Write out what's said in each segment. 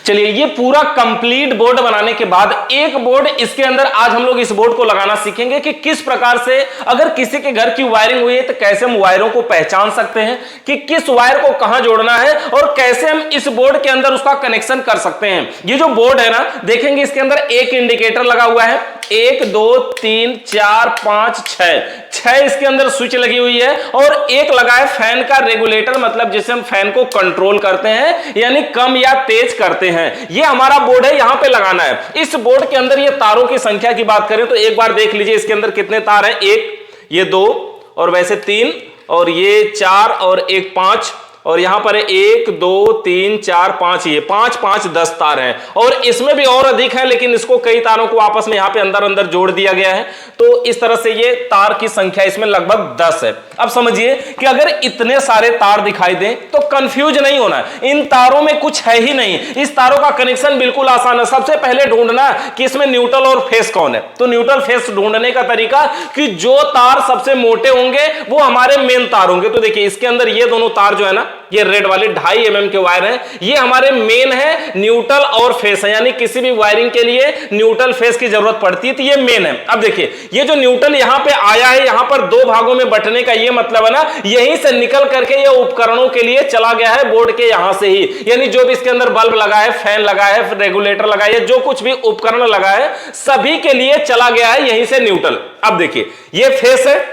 चलिए, ये पूरा कंप्लीट बोर्ड बनाने के बाद एक बोर्ड इसके अंदर आज हम लोग इस बोर्ड को लगाना सीखेंगे कि किस प्रकार से अगर किसी के घर की वायरिंग हुई है तो कैसे हम वायरों को पहचान सकते हैं कि किस वायर को कहां जोड़ना है और कैसे हम इस बोर्ड के अंदर उसका कनेक्शन कर सकते हैं। ये जो बोर्ड है ना, देखेंगे इसके अंदर एक इंडिकेटर लगा हुआ है, 1 2 3 4 5 6 इसके अंदर स्विच लगी हुई है और एक लगा है फैन का रेगुलेटर, मतलब जिसे हम फैन को कंट्रोल करते हैं यानी कम या तेज करते हैं। ये हमारा बोर्ड है, यहां पे लगाना है। इस बोर्ड के अंदर ये तारों की संख्या की बात करें तो एक बार देख लीजिए इसके अंदर कितने तार हैं, 1, ये 2 और वैसे 3 और ये 4 और एक 5 और यहां पर 1 2 3 4 5, ये 5 5 10 तार हैं और इसमें भी और अधिक है, लेकिन इसको कई तारों को आपस में यहां पे अंदर अंदर जोड़ दिया गया है। तो इस तरह से ये तार की संख्या इसमें लगभग 10 है। अब समझिए कि अगर इतने सारे तार दिखाई दें तो कंफ्यूज नहीं होना है, इन तारों में कुछ है ही नहीं। इस तारों का कनेक्शन बिल्कुल आसान है। सबसे पहले ढूंढना कि इसमें न्यूट्रल और फेस कौन है। तो न्यूट्रल फेस ढूंढने का तरीका कि जो तार सबसे मोटे होंगे वो हमारे मेन तार होंगे। तो देखिए इसके अंदर ये दोनों तार जो है ना, ये रेड वाले 2.5 mm के वायर हैं, ये हमारे मेन है, न्यूट्रल और फेस है, यानी किसी भी वायरिंग के लिए न्यूट्रल फेस की जरूरत पड़ती है, तो ये मेन है। अब देखिए ये जो न्यूट्रल यहां पे आया है, यहां पर 2 भागों में बंटने का ये मतलब है ना, यहीं से निकल करके ये उपकरणों के लिए चला गया है बोर्ड के यहां से ही, यानी जो भी इसके अंदर बल्ब लगा है, फैन लगा है, रेगुलेटर लगा है, जो कुछ भी उपकरण लगा है सभी के लिए चला गया है यहीं से न्यूट्रल। अब देखिए ये फेस है,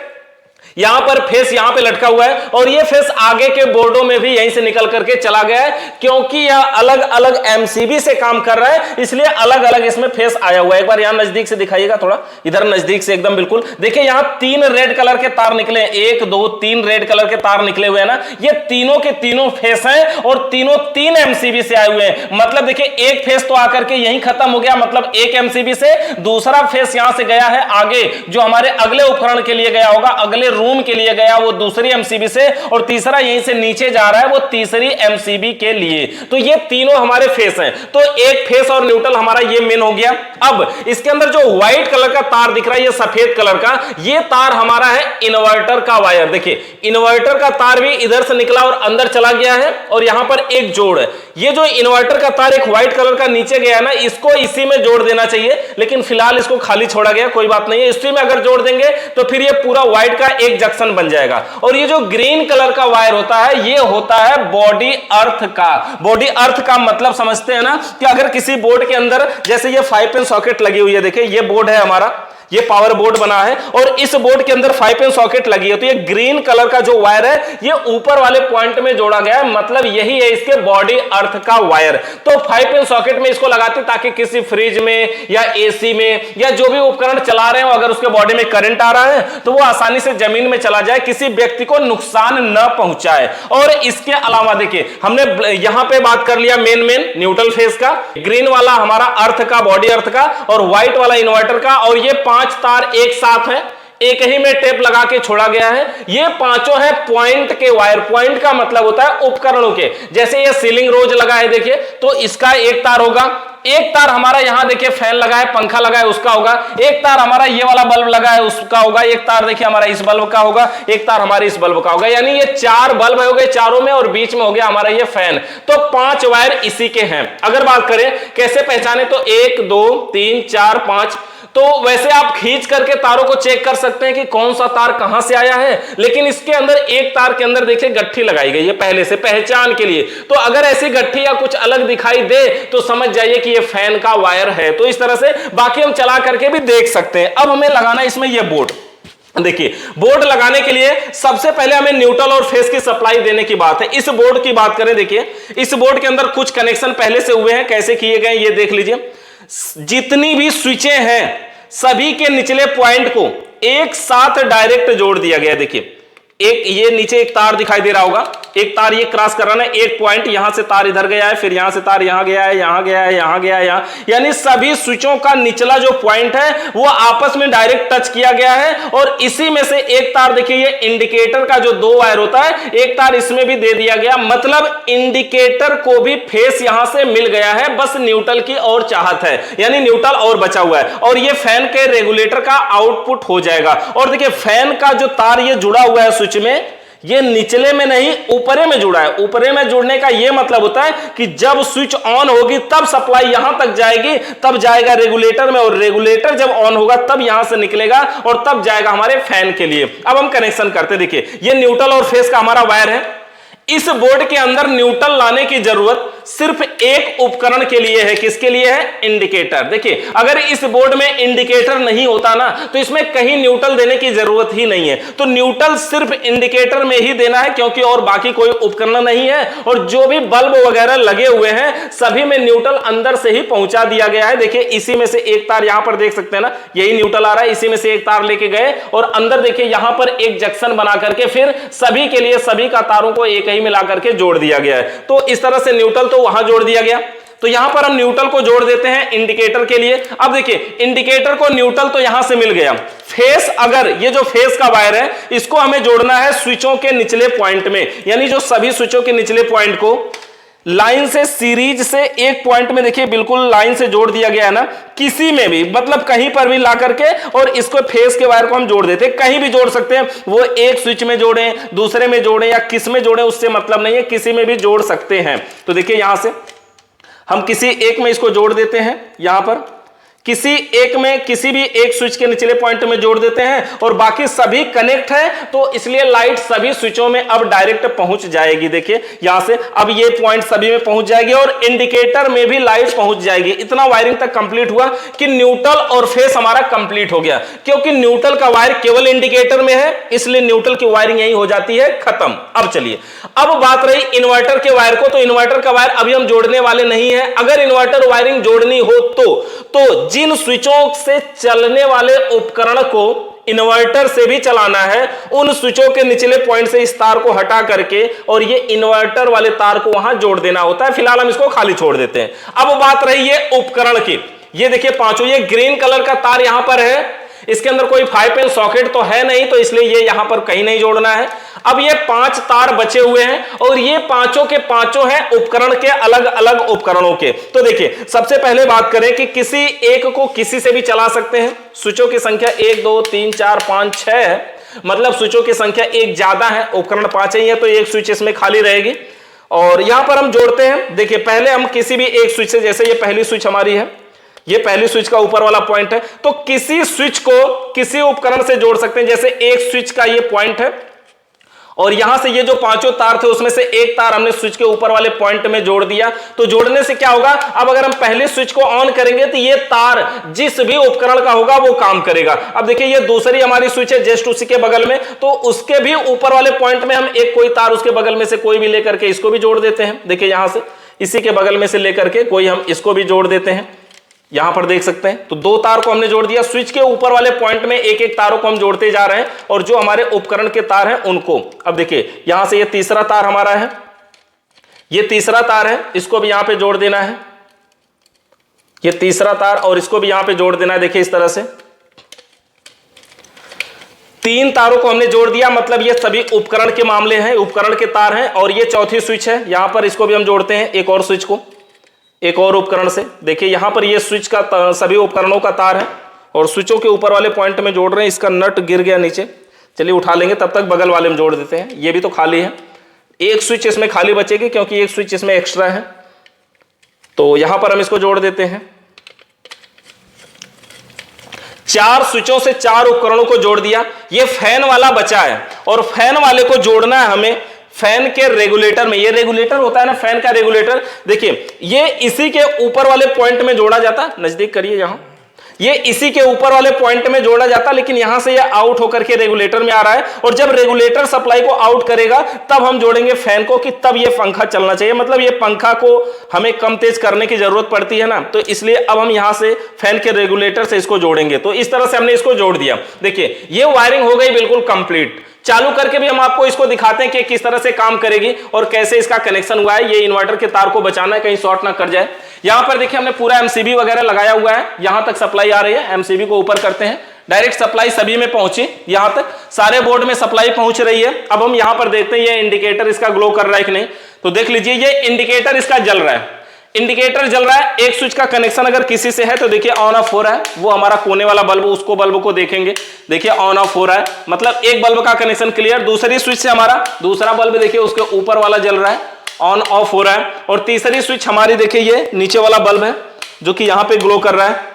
यहां पर फेस यहां पे लटका हुआ है और ये फेस आगे के बोर्डों में भी यहीं से निकल करके चला गया है, क्योंकि यह अलग अलग एमसीबी से काम कर रहा है इसलिए अलग अलग इसमें फेस आया हुआ है। एक बार यहां नजदीक से दिखाइएगा, थोड़ा इधर नजदीक से एकदम बिल्कुल देखिए, यहां 3 रेड कलर के तार निकले, 1 2 3 रेड कलर के तार निकले हुए हैं ना, ये तीनों के तीनों फेस हैं और तीनों 3 एमसीबी से आए हुए हैं। मतलब देखिए एक फेस तो आकर के यहीं खत्म हो गया, मतलब एक एमसीबी से, दूसरा फेस यहां से गया है आगे जो हमारे अगले उपकरण के लिए गया होगा, अगले रूम के लिए गया वो दूसरी एमसीबी से, और तीसरा यहीं से नीचे जा रहा है वो तीसरी एमसीबी के लिए। तो ये तीनों हमारे फेस हैं। तो एक फेस और न्यूट्रल हमारा ये मेन हो गया। अब इसके अंदर जो व्हाइट कलर का तार दिख रहा है, ये सफेद कलर का, ये तार हमारा है इन्वर्टर का वायर। देखिए इन्वर्टर का तार भी इधर से निकला और अंदर चला गया है और यहां पर एक जोड़ है। ये जो इन्वर्टर का तार एक व्हाइट कलर का नीचे गया ना, इसको इसी में जोड़ देना चाहिए, लेकिन फिलहाल इसको खाली छोड़ा गया, कोई बात नहीं है। इसी में अगर जोड़ देंगे तो फिर ये पूरा व्हाइट का एक जंक्शन बन जाएगा। और ये जो ग्रीन कलर का वायर होता है, ये होता है बॉडी अर्थ का। बॉडी अर्थ का मतलब समझते हैं ना, कि अगर किसी बोर्ड के अंदर जैसे ये 5 पिन सॉकेट लगी हुई है, देखिए ये बोर्ड है हमारा, ये पावर बोर्ड बना है और इस बोर्ड के अंदर 5 पिन सॉकेट लगी है, तो ये ग्रीन कलर का जो वायर है ये ऊपर वाले पॉइंट में जोड़ा गया है, मतलब यही है इसके बॉडी अर्थ का वायर। तो 5 पिन सॉकेट में इसको लगाते हैं ताकि किसी फ्रिज में या एसी में या जो भी उपकरण चला रहे हो, अगर उसके बॉडी में करंट आ रहा है तो वो आसानी से जमीन में चला जाए, किसी व्यक्ति को नुकसान न पहुंचाए। और इसके अलावा देखिए हमने यहां पे बात कर लिया मेन न्यूट्रल फेस का, ग्रीन वाला हमारा अर्थ का, बॉडी अर्थ का, और व्हाइट वाला इन्वर्टर का, और ये 5 तार एक साथ हैं, एक ही में टेप लगा के छोड़ा गया है। ये पांचों है पॉइंट के वायर। पॉइंट का मतलब होता है उपकरणों के, जैसे ये सीलिंग रोज लगा है देखिए, तो इसका एक तार होगा, एक तार हमारा यहां देखिए फैन लगा है, पंखा लगा है, उसका होगा, एक तार हमारा ये वाला बल्ब लगा है उसका होगा, एक तार देखिए हमारा इस बल्ब का होगा, एक तार हमारे इस बल्ब का होगा, यानी ये 4 बल्ब हो गए चारों में और बीच में हो गया हमारा ये फैन। तो 5 वायर इसी के हैं। अगर बात करें कैसे पहचाने, तो 1 2 3 4 5, तो वैसे आप खींच करके तारों को चेक कर सकते हैं कि कौन सा तार कहां से आया है, लेकिन इसके अंदर एक तार के अंदर देखिए गट्ठी लगाई गई है पहले से पहचान के लिए। तो अगर ऐसी गट्ठी या कुछ अलग दिखाई दे तो समझ जाइए कि ये फैन का वायर है। तो इस तरह से बाकी हम चला करके भी देख सकते हैं। अब हमें लगाना इसमें यह बोर्ड। देखिए बोर्ड लगाने के लिए सबसे पहले हमें न्यूट्रल और फेस की सप्लाई देने की बात है। इस बोर्ड की बात करें, देखिए इस बोर्ड के अंदर कुछ कनेक्शन पहले से हुए हैं, कैसे किए गए ये देख लीजिए। जितनी भी स्विचें हैं सभी के निचले पॉइंट को एक साथ डायरेक्ट जोड़ दिया गया। देखिए एक ये नीचे एक तार दिखाई दे रहा होगा, एक तार ये क्रॉस कर रहा है, एक पॉइंट यहां से तार इधर गया है, फिर यहां से तार यहां गया है, यहां गया है, यहां गया है, यहां, यानी सभी स्विचों का निचला जो पॉइंट है वो आपस में डायरेक्ट टच किया गया है। और इसी में से एक तार देखिए ये इंडिकेटर का जो 2 वायर होता है, एक तार इसमें भी दे दिया गया, मतलब इंडिकेटर को भी फेस यहां से मिल गया है, बस न्यूट्रल की और चाहत है, यानी न्यूट्रल और बचा हुआ है, और ये फैन के रेगुलेटर का आउटपुट हो जाएगा। और देखिए फैन का जो तार ये जुड़ा हुआ है स्विच में, ये निचले में नहीं ऊपरे में जुड़ा है। ऊपरे में जुड़ने का ये मतलब होता है कि जब स्विच ऑन होगी तब सप्लाई यहां तक जाएगी, तब जाएगा रेगुलेटर में, और रेगुलेटर जब ऑन होगा तब यहां से निकलेगा और तब जाएगा हमारे फैन के लिए। अब हम कनेक्शन करते, देखिए ये न्यूट्रल और फेस का हमारा वायर है। इस बोर्ड के अंदर न्यूट्रल लाने की जरूरत सिर्फ एक उपकरण के लिए है। किसके लिए है? इंडिकेटर। देखिए अगर इस बोर्ड में इंडिकेटर नहीं होता ना तो इसमें कहीं न्यूट्रल देने की जरूरत ही नहीं है। तो न्यूट्रल सिर्फ इंडिकेटर में ही देना है, क्योंकि और बाकी कोई उपकरण नहीं है। और जो भी बल्ब वगैरह लगे हुए हैं सभी में न्यूट्रल अंदर से ही पहुंचा दिया गया है। देखिए इसी में से एक तार यहां पर देख सकते हैं ना, यही न्यूट्रल आ रहा है, इसी में से एक तार लेके गए और अंदर देखिए यहां पर एक जंक्शन बना करके फिर सभी के लिए सभी का तारों को एक ही मिला करके जोड़ दिया गया है। तो इस तरह से न्यूट्रल तो वहां जोड़ दिया गया। तो यहां पर हम न्यूट्रल को जोड़ देते हैं इंडिकेटर के लिए। अब देखिए इंडिकेटर को न्यूट्रल तो यहां से मिल गया। फेस, अगर ये जो फेस का वायर है इसको हमें जोड़ना है स्विचों के निचले पॉइंट में, यानी जो सभी स्विचों के निचले पॉइंट को लाइन से सीरीज से एक पॉइंट में देखिए बिल्कुल लाइन से जोड़ दिया गया है ना, किसी में भी मतलब कहीं पर भी ला करके और इसको फेस के वायर को हम जोड़ देते हैं। कहीं भी जोड़ सकते हैं, वो एक स्विच में जोड़ें, दूसरे में जोड़ें या किस में जोड़ें उससे मतलब नहीं है, किसी में भी जोड़ सकते हैं। तो देखिए यहां से हम किसी एक में इसको जोड़ देते हैं, यहां पर किसी एक में किसी भी एक स्विच के निचले पॉइंट में जोड़ देते हैं और बाकी सभी कनेक्ट है, तो इसलिए लाइट सभी स्विचों में अब डायरेक्ट पहुंच जाएगी। देखिए यहां से अब ये पॉइंट सभी में पहुंच जाएगी और इंडिकेटर में भी लाइट पहुंच जाएगी। इतना वायरिंग तक कंप्लीट हुआ कि न्यूट्रल और फेस हमारा कंप्लीट हो गया। क्योंकि न्यूट्रल का वायर केवल इंडिकेटर में है इसलिए न्यूट्रल की वायरिंग यही हो जाती है खत्म। अब चलिए, अब बात रही इन्वर्टर के वायर को, तो इन्वर्टर का वायर अभी हम जोड़ने वाले नहीं है। अगर इन्वर्टर वायरिंग जोड़नी हो तो जिन स्विचों से चलने वाले उपकरण को इन्वर्टर से भी चलाना है उन स्विचों के निचले पॉइंट से इस तार को हटा करके और ये इन्वर्टर वाले तार को वहां जोड़ देना होता है। फिलहाल हम इसको खाली छोड़ देते हैं। अब बात रही है उपकरण की। ये देखिए पांचों, ये ग्रीन कलर का तार यहां पर है, इसके अंदर कोई 5 पिन सॉकेट तो है नहीं, तो इसलिए ये यहां पर कहीं नहीं जोड़ना है। अब ये 5 तार बचे हुए हैं और ये पांचों के पांचों हैं उपकरण के, अलग अलग उपकरणों के। तो देखिए सबसे पहले बात करें कि किसी एक को किसी से भी चला सकते हैं। स्विचों की संख्या 1 2 3 4 5 6 है, मतलब स्विचों की संख्या एक ज्यादा है, उपकरण 5 ही है, तो एक स्विच इसमें खाली रहेगी। और यहां पर हम जोड़ते हैं। देखिए पहले हम किसी भी एक स्विच से, जैसे ये पहली स्विच हमारी है, ये पहली स्विच का ऊपर वाला पॉइंट है, तो किसी स्विच को किसी उपकरण से जोड़ सकते हैं। जैसे एक स्विच का ये पॉइंट है और यहां से ये जो पांचों तार थे उसमें से एक तार हमने स्विच के ऊपर वाले पॉइंट में जोड़ दिया। तो जोड़ने से क्या होगा, अब अगर हम पहले स्विच को ऑन करेंगे तो ये तार जिस भी उपकरण का होगा वो काम करेगा। अब देखिए ये दूसरी हमारी स्विच है जस्ट उसी के बगल में, तो उसके भी ऊपर वाले पॉइंट में हम एक कोई तार उसके बगल में से कोई भी लेकर के इसको भी जोड़ देते हैं। देखिए यहां से इसी के बगल में से लेकर के कोई हम इसको भी जोड़ देते हैं, यहां पर देख सकते हैं। तो 2 तार को हमने जोड़ दिया। स्विच के ऊपर वाले पॉइंट में एक एक तारों को हम जोड़ते जा रहे हैं और जो हमारे उपकरण के तार हैं उनको। अब देखिए यहां से ये तीसरा तार हमारा है, ये तीसरा तार है, इसको भी यहां पे जोड़ देना है। ये तीसरा तार और इसको भी यहां पे जोड़ देना है। देखिए इस तरह से 3 तारों को हमने जोड़ दिया, मतलब ये सभी उपकरण के मामले हैं, उपकरण के तार हैं। और ये चौथी स्विच है, यहां पर इसको भी हम जोड़ते हैं एक और स्विच को, एक और उपकरण से। देखिए यहां पर ये स्विच का सभी उपकरणों का तार है और स्विचों के ऊपर वाले पॉइंट में जोड़ रहे हैं। इसका नट गिर गया नीचे, चलिए उठा लेंगे, तब तक बगल वाले में जोड़ देते हैं। ये भी तो खाली है, एक स्विच इसमें खाली बचेगी क्योंकि एक स्विच इसमें एक्स्ट्रा है, तो यहां पर हम इसको जोड़ देते हैं। 4 स्विचों से 4 उपकरणों को जोड़ दिया। ये फैन वाला बचा है और फैन वाले को जोड़ना है हमें फैन के रेगुलेटर में। ये रेगुलेटर होता है ना, फैन का रेगुलेटर, देखिए ये इसी के ऊपर वाले पॉइंट में जोड़ा जाता, नजदीक करिए, यहां ये इसी के ऊपर वाले पॉइंट में जोड़ा जाता, लेकिन यहां से ये आउट होकर के रेगुलेटर में आ रहा है। और जब रेगुलेटर सप्लाई को आउट करेगा तब हम जोड़ेंगे फैन को, कि तब ये पंखा चलना चाहिए। मतलब ये पंखा को हमें कम तेज करने की जरूरत पड़ती है ना, तो इसलिए अब हम यहां से फैन के रेगुलेटर से इसको जोड़ेंगे। तो इस तरह से हमने इसको जोड़ दिया। देखिए ये वायरिंग हो गई बिल्कुल कंप्लीट। चालू करके भी हम आपको इसको दिखाते हैं कि किस तरह से काम करेगी और कैसे इसका कनेक्शन हुआ है। ये इन्वर्टर के तार को बचाना है कहीं शॉर्ट ना कर जाए। यहां पर देखिए हमने पूरा एमसीबी वगैरह लगाया हुआ है, यहां तक सप्लाई आ रही है। एमसीबी को ऊपर करते हैं, डायरेक्ट सप्लाई सभी में पहुंची, यहां तक सारे बोर्ड में सप्लाई पहुंच रही है। अब हम यहां पर देखते हैं ये इंडिकेटर इसका ग्लो कर रहा है कि नहीं। तो देख लीजिए ये इंडिकेटर इसका जल रहा है। इंडिकेटर जल रहा है, एक स्विच का कनेक्शन अगर किसी से है तो देखिए ऑन ऑफ हो रहा है, वो हमारा कोने वाला बल्ब, उसको बल्ब को देखेंगे, देखिए ऑन ऑफ हो रहा है, मतलब एक बल्ब का कनेक्शन क्लियर। दूसरी स्विच से हमारा दूसरा बल्ब देखिए उसके ऊपर वाला जल रहा है, ऑन ऑफ हो रहा है। और तीसरी स्विच हमारी देखिए ये नीचे वाला बल्ब है जो कि यहां पे ग्लो कर रहा है।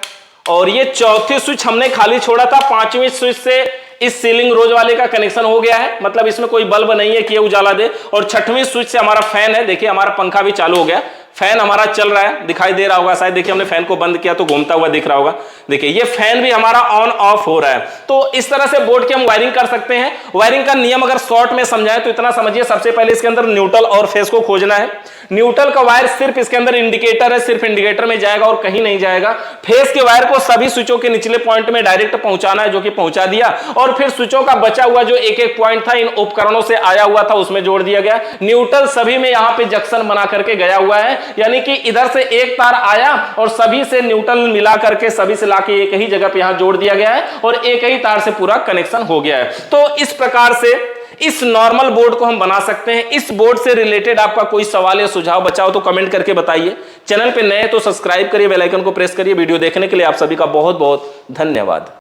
और ये चौथी स्विच हमने खाली छोड़ा था, पांचवी स्विच से इस सीलिंग रोज वाले का कनेक्शन हो गया है, मतलब इसमें कोई बल्ब नहीं है कि ये उजाला दे। और छठवीं स्विच से हमारा फैन है, देखिए हमारा पंखा भी चालू हो गया, फैन हमारा चल रहा है, दिखाई दे रहा होगा शायद, देखिए हमने फैन को बंद किया तो घूमता हुआ दिख रहा होगा, देखिए ये फैन भी हमारा ऑन ऑफ हो रहा है। तो इस तरह से बोर्ड की हम वायरिंग कर सकते हैं। वायरिंग का नियम अगर शॉर्ट में समझाएं तो इतना समझिए, सबसे पहले इसके अंदर न्यूट्रल और फेस को खोजना है। न्यूट्रल का वायर सिर्फ इसके अंदर इंडिकेटर है, सिर्फ इंडिकेटर में जाएगा और कहीं नहीं जाएगा। फेस के वायर को सभी स्विचों के निचले पॉइंट में डायरेक्ट पहुंचाना है, जो कि पहुंचा दिया। और फिर स्विचों का बचा हुआ जो एक एक पॉइंट था इन उपकरणों से आया हुआ था उसमें जोड़ दिया गया। न्यूट्रल सभी में यहां पे जंक्शन बना करके गया हुआ है, यानी कि इधर से एक तार आया और सभी से न्यूट्रल मिला करके सभी से लाके एक ही जगह पे यहां जोड़ दिया गया है और एक ही तार से पूरा कनेक्शन हो गया है। तो इस प्रकार से इस नॉर्मल बोर्ड को हम बना सकते हैं। इस बोर्ड से रिलेटेड आपका कोई सवाल या सुझाव बचाओ तो कमेंट करके बताइए। चैनल पे नए तो सब्सक्राइब करिए, बेल आइकन को प्रेस करिए। वीडियो देखने के लिए आप सभी का बहुत बहुत धन्यवाद।